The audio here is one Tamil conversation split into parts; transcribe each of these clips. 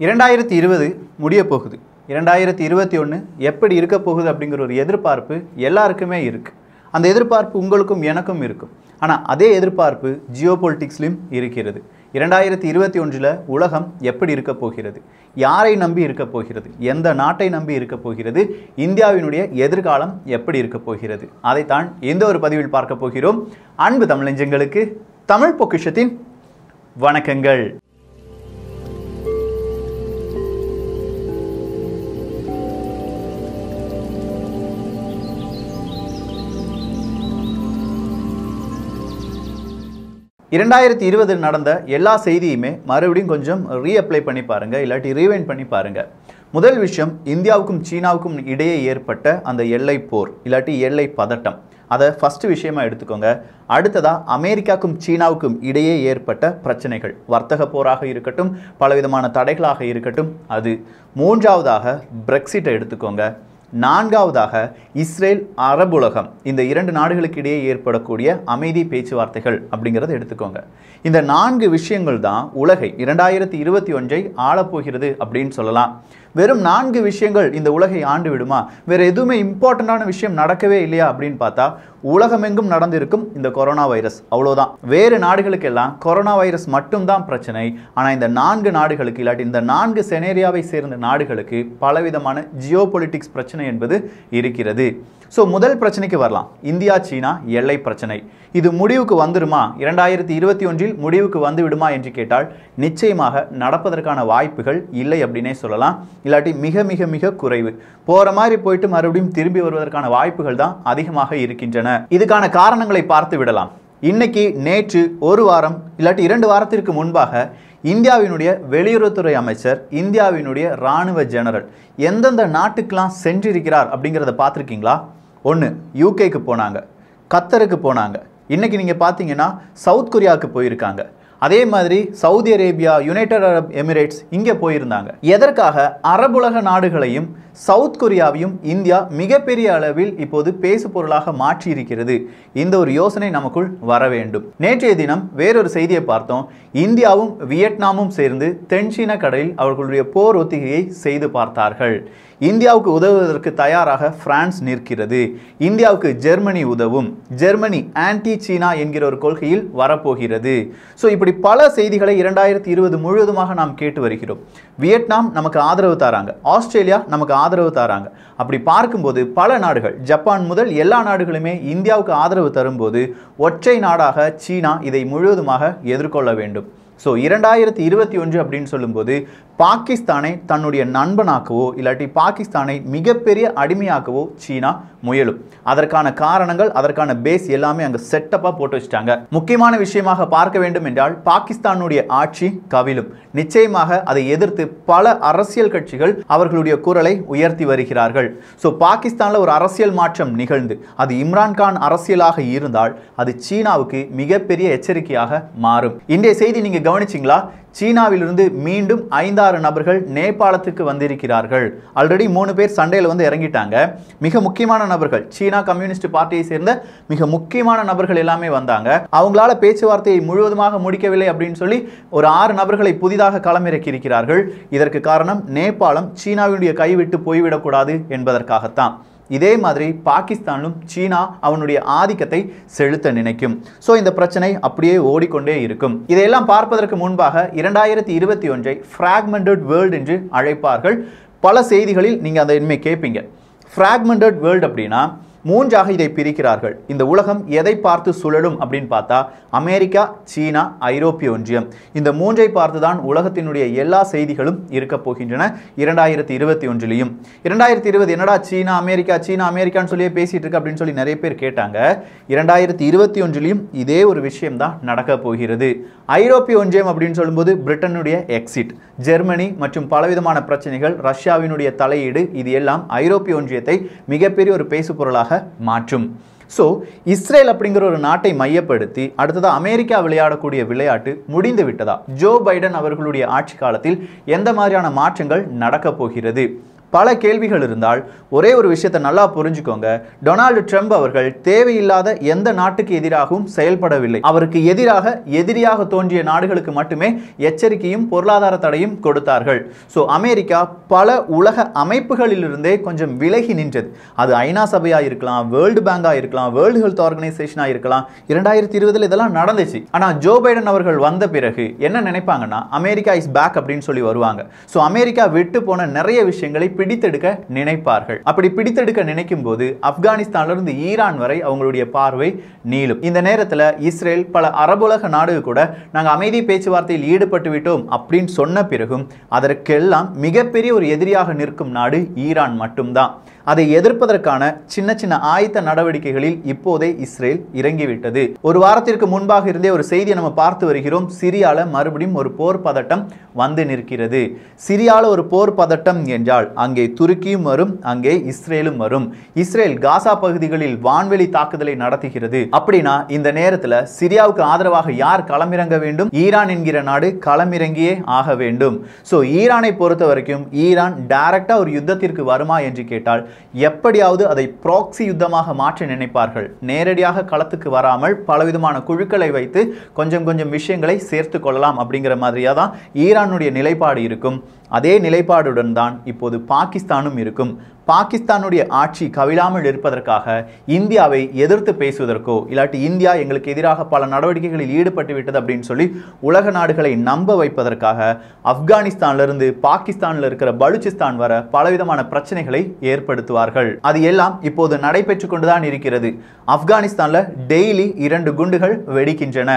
2020 முடிய போகுது. 2021 எப்படி இருக்க போகுது அப்படிங்கிற ஒரு எதிர்பார்ப்பு எல்லாருக்குமே இருக்கு. அந்த எதிர்பார்ப்பு உங்களுக்கும் எனக்கும் இருக்கும். ஆனால் அதே எதிர்பார்ப்பு ஜியோபொலிட்டிக்ஸ்லையும் இருக்கிறது. 2021ல் உலகம் எப்படி இருக்க போகிறது, யாரை நம்பி இருக்க போகிறது, எந்த நாட்டை நம்பி இருக்க போகிறது, இந்தியாவினுடைய எதிர்காலம் எப்படி இருக்க போகிறது, அதைத்தான் எந்த ஒரு பதிவில் பார்க்க போகிறோம். அன்பு தமிழஞ்சங்களுக்கு தமிழ் பொக்கிஷத்தின் வணக்கங்கள். இரண்டாயிரத்தி 20 நடந்த எல்லா செய்தியுமே மறுபடியும் கொஞ்சம் ரீஅப்ளை பண்ணி பாருங்க, இல்லாட்டி ரீவைண்ட் பண்ணி பாருங்க. முதல் விஷயம், இந்தியாவுக்கும் சீனாவுக்கும் இடையே ஏற்பட்ட அந்த எல்லை போர் இல்லாட்டி எல்லை பதட்டம், அதை ஃபர்ஸ்ட் விஷயமா எடுத்துக்கோங்க. அடுத்ததா அமெரிக்காவுக்கும் சீனாவுக்கும் இடையே ஏற்பட்ட பிரச்சனைகள், வர்த்தக போராக இருக்கட்டும், பலவிதமான தடைகளாக இருக்கட்டும் அது. மூன்றாவதாக பிரெக்சிட்டை எடுத்துக்கோங்க. நான்காவதாக இஸ்ரேல் அரபுலகம், இந்த இரண்டு நாடுகளுக்கு இடையே ஏற்படக்கூடிய அமைதி பேச்சுவார்த்தைகள் அப்படிங்கிறத எடுத்துக்கோங்க. இந்த 4 விஷயங்கள் தான் உலகை 2021 ஆளப்போகிறது அப்படின்னு சொல்லலாம். வெறும் 4 விஷயங்கள் இந்த உலகை ஆண்டு விடுமா? வேற எதுவுமே இம்பார்ட்டண்டான விஷயம் நடக்கவே இல்லையா அப்படின்னு பார்த்தா உலகமெங்கும் நடந்திருக்கும் இந்த கொரோனா வைரஸ், அவ்வளோதான். வேறு நாடுகளுக்கெல்லாம் கொரோனா வைரஸ் மட்டும்தான் பிரச்சனை. ஆனால் இந்த 4 நாடுகளுக்கு இல்லாட்டி இந்த 4 செனேரியாவை சேர்ந்த நாடுகளுக்கு பலவிதமான ஜியோபொலிட்டிக்ஸ் பிரச்சனை என்பது இருக்கிறது. ஸோ முதல் பிரச்சனைக்கு வரலாம். இந்தியா சீனா எல்லை பிரச்சனை. இது முடிவுக்கு வந்துடுமா? 2021 முடிவுக்கு வந்து விடுமா என்று கேட்டால் நிச்சயமாக நடப்பதற்கான வாய்ப்புகள் இல்லை அப்படின்னே சொல்லலாம். இல்லாட்டி மிக மிக மிக குறைவு. போற மாதிரி போயிட்டு மறுபடியும் திரும்பி வருவதற்கான வாய்ப்புகள் தான் அதிகமாக இருக்கின்றன. இதுக்கான காரணங்களை பார்த்து விடலாம். இன்னைக்கு, நேற்று, ஒரு வாரம் இல்லாட்டி 2 வாரத்திற்கு முன்பாக இந்தியாவினுடைய வெளியுறவுத்துறை அமைச்சர், இந்தியாவினுடைய இராணுவ ஜெனரல் எந்தெந்த நாட்டுக்கெல்லாம் சென்றிருக்கிறார் அப்படிங்கிறத பார்த்துருக்கீங்களா? 1 யூகேக்கு போனாங்க, கத்தருக்கு போனாங்க, இன்னைக்கு நீங்கள் பார்த்தீங்கன்னா சவுத் கொரியாவுக்கு போயிருக்காங்க. அதே மாதிரி Saudi Arabia, United Arab Emirates இங்கே போயிருந்தாங்க. எதற்காக? அரபுலக நாடுகளையும் சவுத் கொரியாவையும் இந்தியா மிகப்பெரிய அளவில் இப்போது பேசு பொருளாக மாற்றி இருக்கிறது. இந்த ஒரு யோசனை நமக்குள் வர வேண்டும். நேற்றைய தினம் வேறொரு செய்தியை பார்த்தோம். இந்தியாவும் வியட்நாமும் சேர்ந்து தென்சீன கடலில் அவர்களுடைய போர் ஒத்திகையை செய்து பார்த்தார்கள். இந்தியாவுக்கு உதவுவதற்கு தயாராக பிரான்ஸ் நிற்கிறது. இந்தியாவுக்கு ஜெர்மனி உதவும். ஜெர்மனி ஆன்டி சீனா என்கிற ஒரு கொள்கையில் வரப்போகிறது. ஸோ இப்படி பல செய்திகளை 2020 முழுவதுமாக நாம் கேட்டு வருகிறோம். வியட்நாம் நமக்கு ஆதரவு தராங்க, ஆஸ்திரேலியா நமக்கு ஆதரவு தராங்க. அப்படி பார்க்கும்போது பல நாடுகள், ஜப்பான் முதல் எல்லா நாடுகளுமே இந்தியாவுக்கு ஆதரவு தரும்போது ஒற்றை நாடாக சீனா இதை முழுவதுமாக எதிர்கொள்ள வேண்டும். ஸோ 2021 அப்படின்னு சொல்லும்போது பாகிஸ்தானை தன்னுடைய நண்பனாக்கவோ இல்லாட்டி பாகிஸ்தானை மிகப்பெரிய அடிமையாக்கவோ சீனா முயலும். அதற்கான காரணங்கள், அதற்கான பேஸ் எல்லாமே அங்கே செட்டப்பாக போட்டு வச்சுட்டாங்க. முக்கியமான விஷயமாக பார்க்க வேண்டும் என்றால் பாகிஸ்தானுடைய ஆட்சி கவிழும். நிச்சயமாக அதை எதிர்த்து பல அரசியல் கட்சிகள் அவர்களுடைய குரலை உயர்த்தி வருகிறார்கள். ஸோ பாகிஸ்தானில் ஒரு அரசியல் மாற்றம் நிகழ்ந்து அது இம்ரான்கான் அரசியலாக இருந்தால் அது சீனாவுக்கு மிகப்பெரிய எச்சரிக்கையாக மாறும். இன்றைய செய்தி நீங்க கவனிச்சிங்களா? சீனாவிலிருந்து மீண்டும் 5-6 நபர்கள் நேபாளத்துக்கு வந்திருக்கிறார்கள். ஆல்ரெடி 3 பேர் சண்டையில் வந்து இறங்கிட்டாங்க. மிக முக்கியமான நபர்கள், சீனா கம்யூனிஸ்ட் பார்ட்டியை சேர்ந்த மிக முக்கியமான நபர்கள் எல்லாமே வந்தாங்க. அவங்களால பேச்சுவார்த்தையை முழுவதுமாக முடிக்கவில்லை அப்படின்னு சொல்லி ஒரு 6 நபர்களை புதிதாக களமிறக்கி இருக்கிறார்கள். இதற்கு காரணம் நேபாளம் சீனாவினுடைய கைவிட்டு போய்விடக்கூடாது என்பதற்காகத்தான். இதே மாதிரி பாகிஸ்தானும் சீனா அவனுடைய ஆதிக்கத்தை செலுத்த நினைக்கும். ஸோ இந்த பிரச்சனை அப்படியே ஓடிக்கொண்டே இருக்கும். இதையெல்லாம் பார்ப்பதற்கு முன்பாக 2021 ஃப்ராக்மெண்டட் வேர்ல்டு என்று அழைப்பார்கள். பல செய்திகளில் நீங்கள் அதை இனிமேல் கேட்பீங்க. ஃப்ராக்மெண்டட் வேர்ல்டு அப்படின்னா 3ஆக இதை பிரிக்கிறார்கள். இந்த உலகம் எதை பார்த்து சுழலும் அப்படின்னு பார்த்தா அமெரிக்கா, சீனா, ஐரோப்பிய ஒன்றியம், இந்த 3ஐ பார்த்துதான் உலகத்தினுடைய எல்லா செய்திகளும் இருக்க போகின்றன 2021லையும். 2020 என்னடா சீனா அமெரிக்கா சீனா அமெரிக்கான்னு சொல்லியே பேசிட்டு இருக்கு அப்படின்னு சொல்லி நிறைய பேர் கேட்டாங்க. 2021லையும் இதே ஒரு விஷயம் தான் நடக்க போகிறது. ஐரோப்பிய ஒன்றியம் அப்படின்னு சொல்லும்போது பிரிட்டனுடைய எக்ஸிட், ஜெர்மனி மற்றும் பலவிதமான பிரச்சனைகள், ரஷ்யாவினுடைய தலையீடு, இது எல்லாம் ஐரோப்பிய ஒன்றியத்தை மிகப்பெரிய ஒரு பேசு பொருளாக மாற்றும். ஸோ இஸ்ரேல் அப்படிங்கிற ஒரு நாட்டை மையப்படுத்தி அடுத்ததாக அமெரிக்கா விளையாடக்கூடிய விளையாட்டு முடிந்து விட்டதா? ஜோ பைடன் அவர்களுடைய ஆட்சி காலத்தில் எந்த மாதிரியான மாற்றங்கள் நடக்க போகிறது? பல கேள்விகள் இருந்தால் ஒரே ஒரு விஷயத்தை நல்லா புரிஞ்சுக்கோங்க. டொனால்டு ட்ரம்ப் அவர்கள் தேவையில்லாத எந்த நாட்டுக்கு எதிராகவும் செயல்படவில்லை. அவருக்கு எதிரியாக தோன்றிய நாடுகளுக்கு மட்டுமே எச்சரிக்கையும் பொருளாதார தடையும் கொடுத்தார்கள். ஸோ அமெரிக்கா பல உலக அமைப்புகளிலிருந்தே கொஞ்சம் விலகி நின்றது. அது ஐநா சபையாக இருக்கலாம், வேர்ல்டு பேங்காக இருக்கலாம், வேர்ல்டு ஹெல்த் ஆர்கனைசேஷனாக இருக்கலாம். 2020 இதெல்லாம் நடந்துச்சு. ஆனால் ஜோ பைடன் அவர்கள் வந்த பிறகு என்ன நினைப்பாங்கன்னா, அமெரிக்கா இஸ் பேக் அப்படின்னு சொல்லி வருவாங்க. ஸோ அமெரிக்கா விட்டு போன நிறைய விஷயங்களை பிடித்தெடுக்க நினைப்பார்கள். அப்படி பிடித்தெடுக்க நினைக்கும் போது ஆப்கானிஸ்தான்ல இருந்து ஈரான் வரை அவங்களுடைய பார்வை நீளும். இந்த நேரத்தில் இஸ்ரேல் பல அரபுலக நாடுகள் கூட நாங்கள் அமைதி பேச்சுவார்த்தையில் ஈடுபட்டு விட்டோம் அப்படின்னு சொன்ன பிறகும் அதற்கெல்லாம் மிகப்பெரிய ஒரு எதிரியாக நிற்கும் நாடு ஈரான் மட்டும்தான். அதை எதிர்ப்பதற்கான சின்ன சின்ன ஆயத்த நடவடிக்கைகளில் இப்போதே இஸ்ரேல் இறங்கிவிட்டது. ஒரு வாரத்திற்கு முன்பாக இருந்தே ஒரு செய்தியை நம்ம பார்த்து வருகிறோம். சிரியால மறுபடியும் ஒரு போர் பதட்டம் வந்து நிற்கிறது. சிரியால ஒரு போர் பதட்டம் என்றால் அங்கே துருக்கியும் வரும், அங்கே இஸ்ரேலும் வரும். இஸ்ரேல் காசா பகுதிகளில் வான்வெளி தாக்குதலை நடத்துகிறது. அப்படின்னா இந்த நேரத்தில் சிரியாவுக்கு ஆதரவாக யார் களமிறங்க வேண்டும்? ஈரான் என்கிற நாடு களமிறங்கியே ஆக வேண்டும். ஸோ ஈரானை பொறுத்த வரைக்கும் ஈரான் டைரக்டா ஒரு யுத்தத்திற்கு வருமா என்று கேட்டால் எப்படியாவது அதை ப்ராக்ஸி யுத்தமாக மாற்ற நினைப்பார்கள். நேரடியாக களத்துக்கு வராமல் பலவிதமான குழுக்களை வைத்து கொஞ்சம் கொஞ்சம் விஷயங்களை சேர்த்து கொள்ளலாம் அப்படிங்கிற மாதிரியா தான் ஈரானுடைய நிலைப்பாடு இருக்கும். அதே நிலைப்பாடுடன் தான் இப்போது பாகிஸ்தானும் இருக்கும். பாகிஸ்தானுடைய ஆட்சி கவிழாமல் இருப்பதற்காக இந்தியாவை எதிர்த்து பேசுவதற்கோ இல்லாட்டி இந்தியா எங்களுக்கு எதிராக பல நடவடிக்கைகளில் ஈடுபட்டு விட்டது அப்படின்னு சொல்லி உலக நாடுகளை நம்ப வைப்பதற்காக ஆப்கானிஸ்தானிலிருந்து பாகிஸ்தானில் இருக்கிற பலுச்சிஸ்தான் வர பலவிதமான பிரச்சனைகளை ஏற்படுத்துவார்கள். அது எல்லாம் இப்போது நடைபெற்று கொண்டுதான் இருக்கிறது. ஆப்கானிஸ்தானில் டெய்லி 2 குண்டுகள் வெடிக்கின்றன.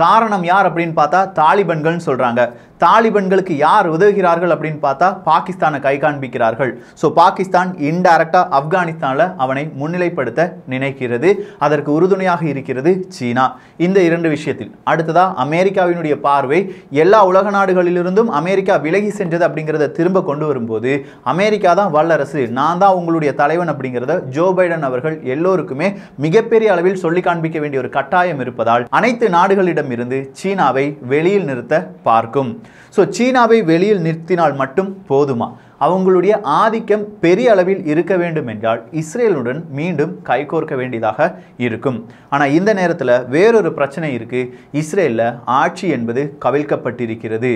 காரணம் யார் அப்படின்னு பார்த்தா தாலிபன்கள் சொல்றாங்க. தாலிபன்களுக்கு யார் உதவுகிறார்கள் அப்படின்னு பார்த்தா பாகிஸ்தானை கை காண்பிக்கிறார்கள். ஸோ பாகிஸ்தான் இன்டைரக்டா ஆப்கானிஸ்தானில் அவனை முன்னிலைப்படுத்த நினைக்கிறது. அதற்கு உறுதுணையாக இருக்கிறது சீனா. இந்த 2 விஷயத்தில் அடுத்ததா அமெரிக்காவினுடைய பார்வை எல்லா உலக நாடுகளிலிருந்தும் அமெரிக்கா விலகி சென்றது அப்படிங்கிறத திரும்ப கொண்டு வரும்போது அமெரிக்கா தான் வல்லரசு, நான் தான் உங்களுடைய தலைவன் அப்படிங்கிறத ஜோ பைடன் அவர்கள் எல்லோருக்குமே மிகப்பெரிய அளவில் சொல்லி காண்பிக்க வேண்டிய ஒரு கட்டாயம் இருப்பதால் அனைத்து நாடுகளிடம் இருந்து சீனாவை வெளியில் நிறுத்த பார்க்கும். சோ சீனாவை வெளியில் நிறுத்தினால் மட்டும் போதுமா? அவங்களுடைய ஆதிக்கம் பெரிய அளவில் இருக்க வேண்டும் என்றால் இஸ்ரேலுடன் மீண்டும் கைகோர்க்க வேண்டியதாக இருக்கும். ஆனால் இந்த நேரத்தில் வேறொரு பிரச்சனை இருக்கு. இஸ்ரேலில் ஆட்சி என்பது கவிழ்க்கப்பட்டிருக்கிறது.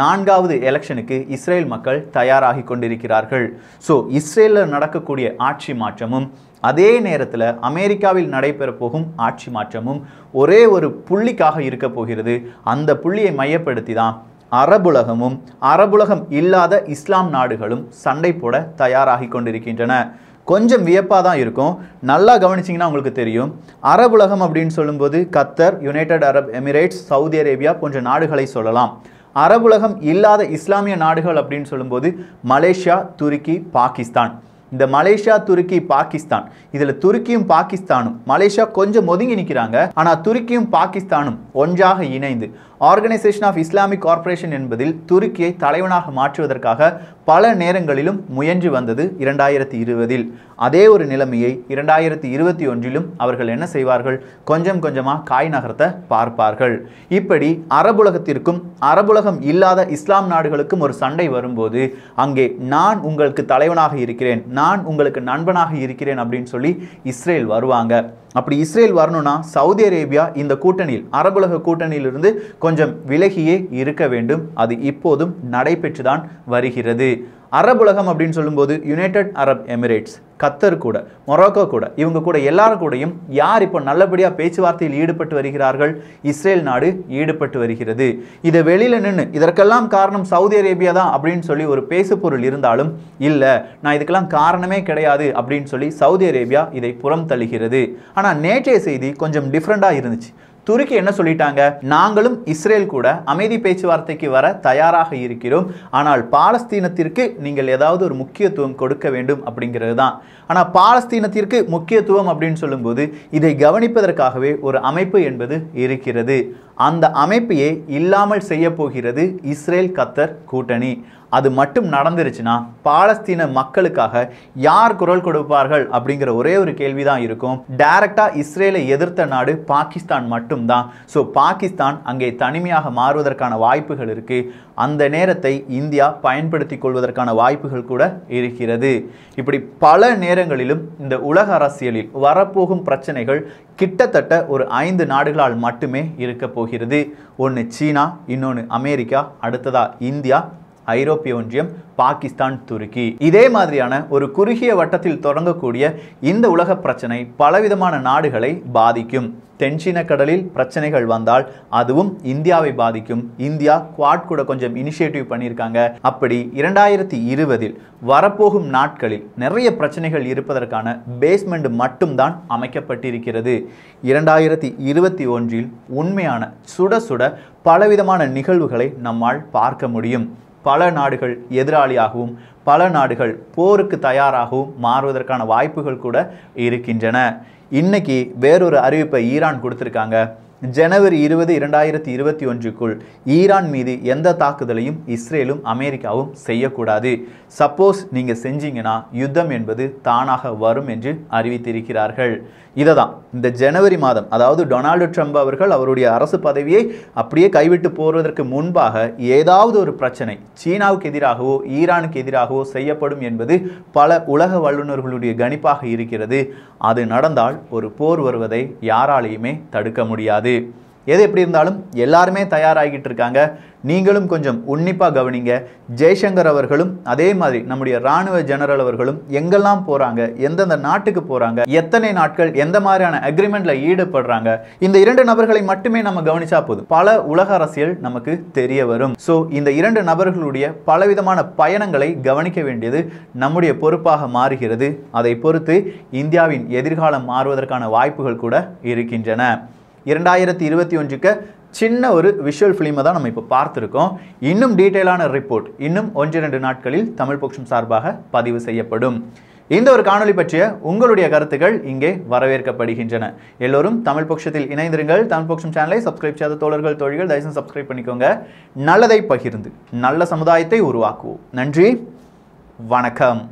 4வது எலெக்ஷனுக்கு இஸ்ரேல் மக்கள் தயாராகி கொண்டிருக்கிறார்கள். ஸோ இஸ்ரேலில் நடக்கக்கூடிய ஆட்சி மாற்றமும் அதே நேரத்தில் அமெரிக்காவில் நடைபெற போகும் ஆட்சி மாற்றமும் ஒரே ஒரு புள்ளிக்காக இருக்க போகிறது. அந்த புள்ளியை மையப்படுத்தி தான் அரபுலகமும் அரபுலகம் இல்லாத இஸ்லாம் நாடுகளும் சண்டை போட தயாராகி கொண்டிருக்கின்றன. கொஞ்சம் வியப்பாக தான் இருக்கும். நல்லா கவனிச்சிங்கன்னா உங்களுக்கு தெரியும். அரபுலகம் அப்படின்னு சொல்லும்போது கத்தர், United Arab Emirates, Saudi Arabia போன்ற நாடுகளை சொல்லலாம். அரபுலகம் இல்லாத இஸ்லாமிய நாடுகள் அப்படின்னு சொல்லும்போது மலேசியா, துருக்கி, பாகிஸ்தான். இந்த மலேசியா, துருக்கி, பாகிஸ்தான், இதில் துருக்கியும் பாகிஸ்தானும் மலேசியா கொஞ்சம் ஒதுங்கி நிற்கிறாங்க. ஆனால் துருக்கியும் பாகிஸ்தானும் ஒன்றாக இணைந்து ஆர்கனைசேஷன் ஆஃப் இஸ்லாமிக் கார்ப்பரேஷன் என்பதில் துருக்கியை தலைவனாக மாற்றுவதற்காக பல நேரங்களிலும் முயன்று வந்தது 2020. அதே ஒரு நிலைமையை 2021 அவர்கள் என்ன செய்வார்கள்? கொஞ்சம் கொஞ்சமாக காய் நகர்த்த பார்ப்பார்கள். இப்படி அரபுலகத்திற்கும் அரபுலகம் இல்லாத இஸ்லாம் நாடுகளுக்கும் ஒரு சண்டை வரும்போது அங்கே நான் உங்களுக்கு தலைவனாக இருக்கிறேன், நான் உங்களுக்கு நண்பனாக இருக்கிறேன் அப்படின்னு சொல்லி இஸ்ரேல் வருவாங்க. அப்படி இஸ்ரேல் வரணும்னா சவுதி அரேபியா இந்த கூட்டணியில், அரபுலக கூட்டணியிலிருந்து கொஞ்சம் விலகியே இருக்க வேண்டும். அது இப்போதும் நடைபெற்றுதான் வருகிறது. அரபுலகம் அப்படின்னு சொல்லும்போது யுனைடெட் அரப் எமிரேட்ஸ், கத்தர் கூட, மொராக்கோ கூட, இவங்க கூட எல்லாரும் கூடயும் யார் இப்போ நல்லபடியாக பேச்சுவார்த்தையில் ஈடுபட்டு வருகிறார்கள்? இஸ்ரேல் நாடு ஈடுபட்டு வருகிறது. இதை வெளியில் நின்று இதற்கெல்லாம் காரணம் சவுதி அரேபியா தான் அப்படின்னு சொல்லி ஒரு பேசு பொருள் இருந்தாலும் இல்லை, நான் இதுக்கெல்லாம் காரணமே கிடையாது அப்படின்னு சொல்லி சவுதி அரேபியா இதை புறம் தள்ளுகிறது. ஆனால் நேற்றைய செய்தி கொஞ்சம் டிஃப்ரெண்டாக இருந்துச்சு. துருக்கி என்ன சொல்லிட்டாங்க? நாங்களும் இஸ்ரேல் கூட அமைதி பேச்சுவார்த்தைக்கு வர தயாராக இருக்கிறோம், ஆனால் பாலஸ்தீனத்திற்கு நீங்கள் ஏதாவது ஒரு முக்கியத்துவம் கொடுக்க வேண்டும் அப்படிங்கிறது தான். ஆனால் பாலஸ்தீனத்திற்கு முக்கியத்துவம் அப்படின்னு சொல்லும்போது இதை கவனிப்பதற்காகவே ஒரு அமைப்பு என்பது இருக்கிறது. அந்த அமைப்பையே இல்லாமல் செய்ய போகிறது இஸ்ரேல் கத்தர் கூட்டணி. அது மட்டும் நடந்துருச்சுன்னா பாலஸ்தீன மக்களுக்காக யார் குரல் கொடுப்பார்கள் அப்படிங்கிற ஒரே ஒரு கேள்விதான் இருக்கும். டைரக்டா இஸ்ரேலை எதிர்த்த நாடு பாகிஸ்தான் மட்டும்தான். ஸோ பாகிஸ்தான் அங்கே தனிமையாக மாறுவதற்கான வாய்ப்புகள் இருக்கு. அந்த நேரத்தை இந்தியா பயன்படுத்திக் கொள்வதற்கான வாய்ப்புகள் கூட இருக்கிறது. இப்படி பல நேரங்களிலும் இந்த உலக அரசியலில் வரப்போகும் பிரச்சனைகள் கிட்டத்தட்ட ஒரு 5 நாடுகளால் மட்டுமே இருக்க போகிறது. ஒன்று சீனா, இன்னொன்று அமெரிக்கா, அடுத்ததா இந்தியா, ஐரோப்பிய ஒன்றியம், பாகிஸ்தான், துருக்கி. இதே மாதிரியான ஒரு குறுகிய வட்டத்தில் தொடங்கக்கூடிய இந்த உலக பிரச்சனை பலவிதமான நாடுகளை பாதிக்கும். தென்சீன கடலில் பிரச்சனைகள் வந்தால் அதுவும் இந்தியாவை பாதிக்கும். இந்தியா குவாட் கூட கொஞ்சம் இனிஷியேட்டிவ் பண்ணியிருக்காங்க. அப்படி 2020 வரப்போகும் நாட்களில் நிறைய பிரச்சனைகள் இருப்பதற்கான பேஸ்மெண்ட் மட்டும்தான் அமைக்கப்பட்டிருக்கிறது. 2021 உண்மையான சுட சுட பலவிதமான நிகழ்வுகளை நம்மால் பார்க்க முடியும். பல நாடுகள் எதிராளியாகவும் பல நாடுகள் போருக்கு தயாராகவும் மாறுவதற்கான வாய்ப்புகள் கூட இருக்கின்றன. இன்னைக்கு வேறொரு அறிவிப்பை ஈரான் கொடுத்திருக்காங்க. ஜனவரி 20, 2021 ஈரான் மீது எந்த தாக்குதலையும் இஸ்ரேலும் அமெரிக்காவும் செய்யக்கூடாது. சப்போஸ் நீங்க செஞ்சீங்கன்னா யுத்தம் என்பது தானாக வரும் என்று அறிவித்திருக்கிறார்கள். இததான் இந்த ஜனவரி மாதம், அதாவது டொனால்டு ட்ரம்ப் அவர்கள் அவருடைய அரசு பதவியை அப்படியே கைவிட்டு போவதற்கு முன்பாக ஏதாவது ஒரு பிரச்சனை சீனாவுக்கு எதிராகவோ ஈரானுக்கு எதிராகவோ செய்யப்படும் என்பது பல உலக வல்லுநர்களுடைய கணிப்பாக இருக்கிறது. அது நடந்தால் ஒரு போர் வருவதை யாராலையுமே தடுக்க முடியாது. எது எப்படி இருந்தாலும் எல்லாருமே தயாராகிட்டு இருக்காங்க. நீங்களும் கொஞ்சம் உன்னிப்பா கவனிங்க. ஜெய்சங்கர் அவர்களும் அதே மாதிரி நம்முடைய ராணுவ ஜெனரல் அவர்களும் எங்கெல்லாம் போறாங்க, எந்தெந்த நாட்டுக்கு போறாங்க, எத்தனை நாட்கள் எந்த மாதிரியான அக்ரிமெண்ட்ல ஈடுபடுறாங்க, இந்த 2 நபர்களை மட்டுமே நம்ம கவனிச்சா போதும் பல உலக அரசியல் நமக்கு தெரிய வரும். ஸோ இந்த 2 நபர்களுடைய பலவிதமான பயணங்களை கவனிக்க வேண்டியது நம்முடைய பொறுப்பாக மாறுகிறது. அதை பொறுத்து இந்தியாவின் எதிர்காலம் மாறுவதற்கான வாய்ப்புகள் கூட இருக்கின்றன. 2021 சின்ன ஒரு விஷுவல் ஃபிலிமை தான் நம்ம இப்போ பார்த்துருக்கோம். இன்னும் டீட்டெயிலான ரிப்போர்ட் இன்னும் 1-2 நாட்களில் தமிழ் பொக்ஷம் சார்பாக பதிவு செய்யப்படும். இந்த ஒரு காணொளி பற்றிய உங்களுடைய கருத்துக்கள் இங்கே வரவேற்கப்படுகின்றன. எல்லோரும் தமிழ் பொக்ஷத்தில் இணைந்திருங்கள். தமிழ் பொக்ஷம் சேனலை சப்ஸ்கிரைப் செய்யாத தோழர்கள் தோழிகள் தயவுசெய்து சப்ஸ்கிரைப் பண்ணிக்கோங்க. நல்லதை பகிர்ந்து நல்ல சமுதாயத்தை உருவாக்குவோம். நன்றி, வணக்கம்.